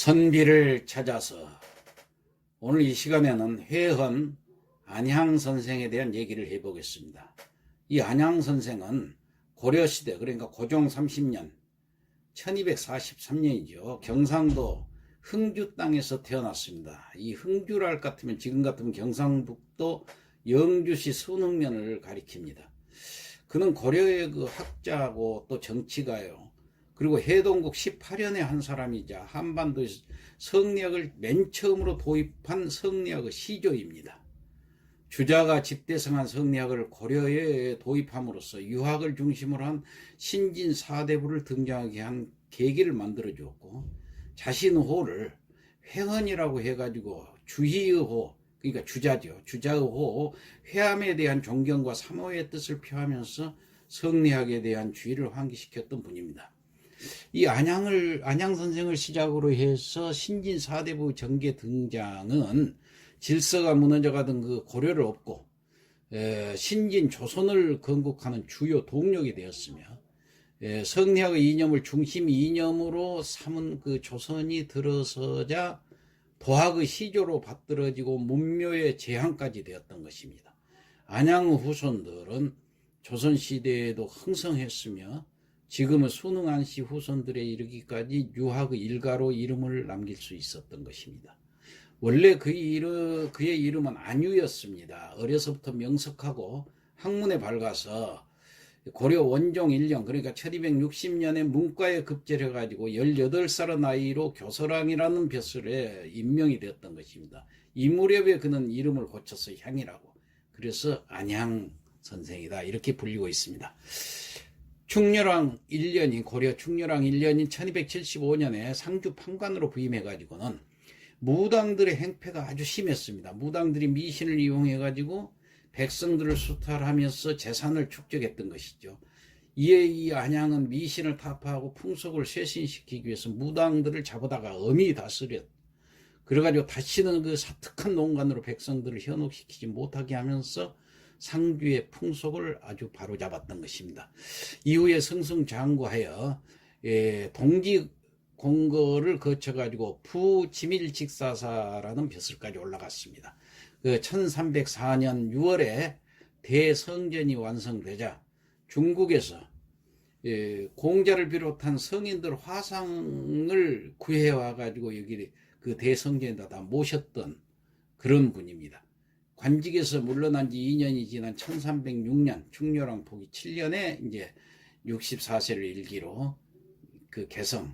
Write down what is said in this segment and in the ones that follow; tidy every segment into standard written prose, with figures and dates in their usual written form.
선비를 찾아서. 오늘 이 시간에는 회헌 안향 선생에 대한 얘기를 해보겠습니다. 이 안향 선생은 고려시대, 그러니까 고종 30년 1243년이죠. 경상도 흥주 땅에서 태어났습니다. 이 흥주랄 같으면 지금 같으면 경상북도 영주시 순흥면을 가리킵니다. 그는 고려의 그 학자고 또 정치가요. 그리고 해동국 18년의 한 사람이자 한반도에 성리학을 맨 처음으로 도입한 성리학의 시조입니다. 주자가 집대성한 성리학을 고려에 도입함으로써 유학을 중심으로 한 신진 사대부를 등장하게 한 계기를 만들어 주었고, 자신의 호를 회헌이라고 해가지고 주희의 호, 그러니까 주자죠. 주자의 호, 회함에 대한 존경과 사모의 뜻을 표하면서 성리학에 대한 주의를 환기시켰던 분입니다. 이 안향 선생을 시작으로 해서 신진 사대부 정계 등장은 질서가 무너져가던 그 고려를 업고 신진 조선을 건국하는 주요 동력이 되었으며, 성리학의 이념을 중심 이념으로 삼은 그 조선이 들어서자 도학의 시조로 받들어지고 문묘의 제한까지 되었던 것입니다. 안향 후손들은 조선시대에도 흥성했으며 지금은 순응안씨 후손들에 이르기까지 유학의 일가로 이름을 남길 수 있었던 것입니다. 원래 그의 이름은 안유였습니다. 어려서부터 명석하고 학문에 밝아서 고려 원종 1년, 그러니까 1260년에 문과에 급제해가지고 18살의 나이로 교서랑이라는 벼슬에 임명이 되었던 것입니다. 이 무렵에 그는 이름을 고쳐서 향이라고, 그래서 안향 선생이다 이렇게 불리고 있습니다. 충렬왕 1년인 고려 충렬왕 1년인 1275년에 상주 판관으로 부임해가지고는 무당들의 행패가 아주 심했습니다. 무당들이 미신을 이용해가지고 백성들을 수탈하면서 재산을 축적했던 것이죠. 이에 이 안향은 미신을 타파하고 풍속을 쇄신시키기 위해서 무당들을 잡아다가 엄히 다스렸. 그래가지고 다시는 그 사특한 농간으로 백성들을 현혹시키지 못하게 하면서 상주의 풍속을 아주 바로잡았던 것입니다. 이후에 승승장구하여 동지공거를 거쳐가지고 부지밀직사사라는 벼슬까지 올라갔습니다. 그 1304년 6월에 대성전이 완성되자 중국에서 공자를 비롯한 성인들 화상을 구해와가지고 여기 그 대성전에다 다 모셨던 그런 분입니다. 관직에서 물러난 지 2년이 지난 1306년 충렬왕 포기 7년에 이제 64세를 일기로 그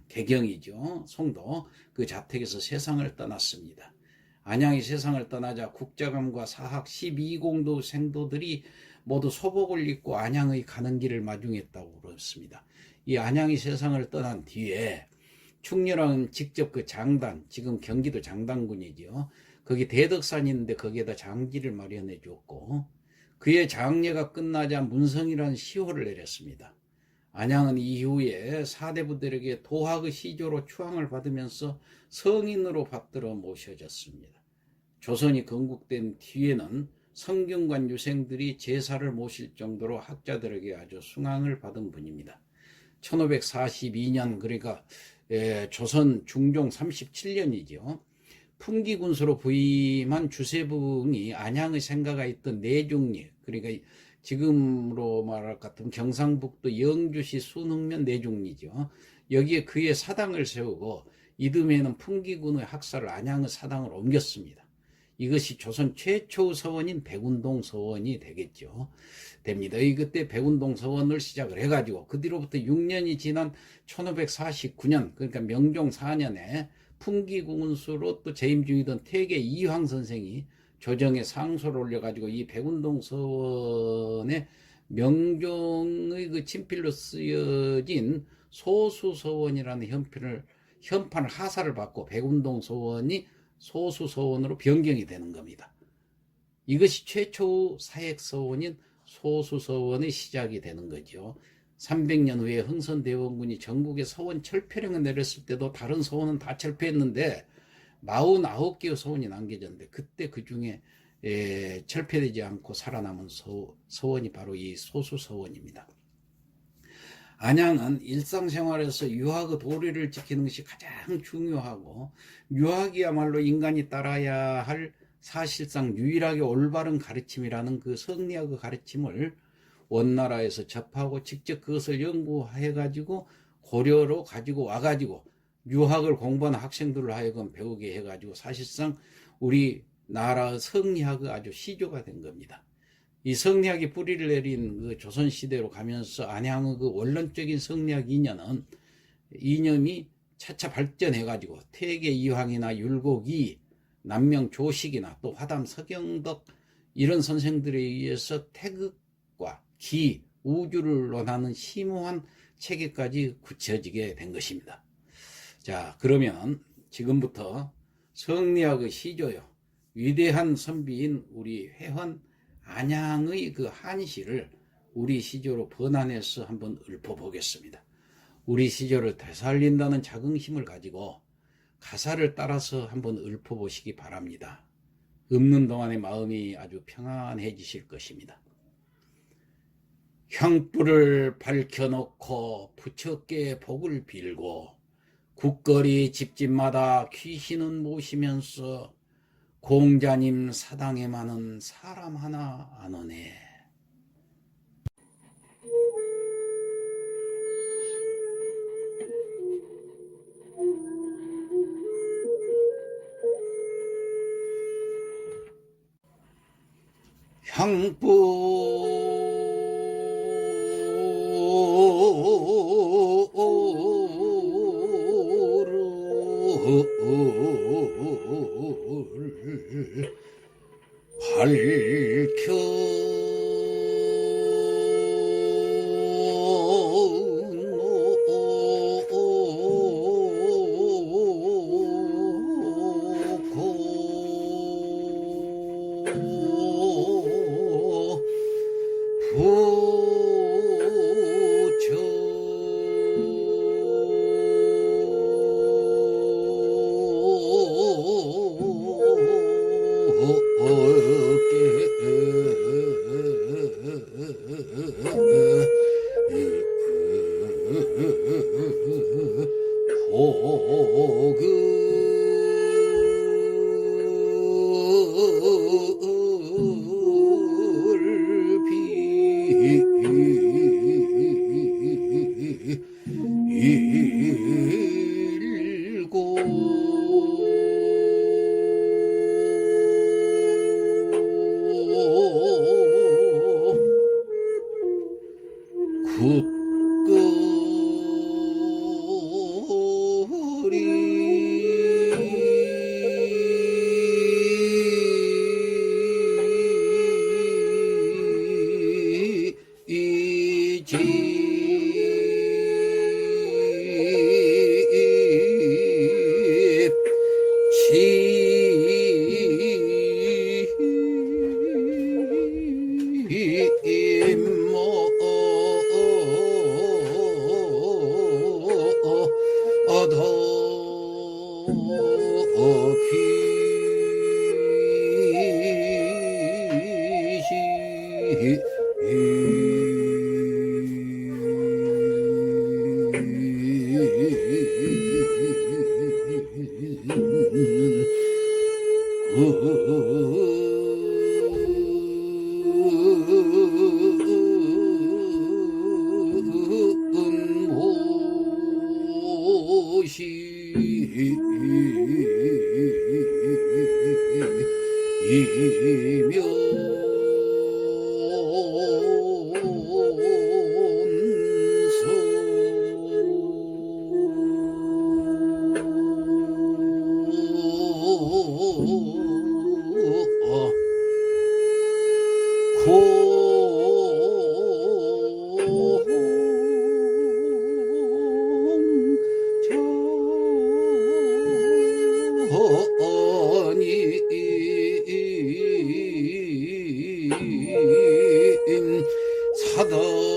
개경이죠. 송도 그 자택에서 세상을 떠났습니다. 안향이 세상을 떠나자 국자감과 사학 12공도 생도들이 모두 소복을 입고 안향의 가는 길을 마중했다고 그렇습니다. 이 안향이 세상을 떠난 뒤에 충렬왕은 직접 그 장단, 지금 경기도 장단군이죠. 거기 대덕산이 있는데 거기에다 장지를 마련해 줬고, 그의 장례가 끝나자 문성이라는 시호를 내렸습니다. 안향은 이후에 사대부들에게 도학의 시조로 추앙을 받으면서 성인으로 받들어 모셔졌습니다. 조선이 건국된 뒤에는 성균관 유생들이 제사를 모실 정도로 학자들에게 아주 숭앙을 받은 분입니다. 1542년, 그러니까 조선 중종 37년이죠. 풍기군수로 부임한 주세붕이 안향의 생가가 있던 내중리, 그러니까 지금으로 말할 것 같으면 경상북도 영주시 순흥면 내중리죠. 여기에 그의 사당을 세우고 이듬해에는 풍기군의 학사를 안향의 사당을 옮겼습니다. 이것이 조선 최초의 서원인 백운동 서원이 되겠죠. 됩니다. 그때 백운동 서원을 시작을 해가지고 그 뒤로부터 6년이 지난 1549년, 그러니까 명종 4년에 풍기군수로 또 재임 중이던 태계 이황 선생이 조정에 상소를 올려가지고 이 백운동 서원에 명종의 그 친필로 쓰여진 소수서원이라는 현판을 하사를 받고 백운동 서원이 소수서원으로 변경이 되는 겁니다. 이것이 최초 사액서원인 소수서원의 시작이 되는 거죠. 300년 후에 흥선대원군이 전국에 서원 철폐령을 내렸을 때도 다른 서원은 다 철폐했는데 49개의 서원이 남겨졌는데, 그때 그 중에 철폐되지 않고 살아남은 서원이 바로 이 소수서원입니다. 안양은 일상생활에서 유학의 도리를 지키는 것이 가장 중요하고, 유학이야말로 인간이 따라야 할 사실상 유일하게 올바른 가르침이라는 그 성리학의 가르침을 원나라에서 접하고 직접 그것을 연구해 가지고 고려로 가지고 와 가지고 유학을 공부하는 학생들을 하여금 배우게 해 가지고 사실상 우리 나라의 성리학의 아주 시조가 된 겁니다. 이 성리학이 뿌리를 내린 그 조선시대로 가면서 안양의 그 원론적인 성리학 이념이 차차 발전해 가지고 태계 이황이나 율곡이, 남명 조식이나 또 화담 서경덕 이런 선생들에 의해서 태극과 기, 우주를 논하는 심오한 체계까지 굳혀지게 된 것입니다. 자, 그러면 지금부터 성리학의 시조요, 위대한 선비인 우리 회헌 안양의 그 한시를 우리 시조로 번안해서 한번 읊어보겠습니다. 우리 시조를 되살린다는 자긍심을 가지고 가사를 따라서 한번 읊어보시기 바랍니다. 읊는 동안에 마음이 아주 평안해지실 것입니다. 향불을 밝혀놓고 부처께 복을 빌고 국거리 집집마다 귀신은 모시면서 공자님 사당에만은 사람 하나 안 오네. 향불을 밝혀 사동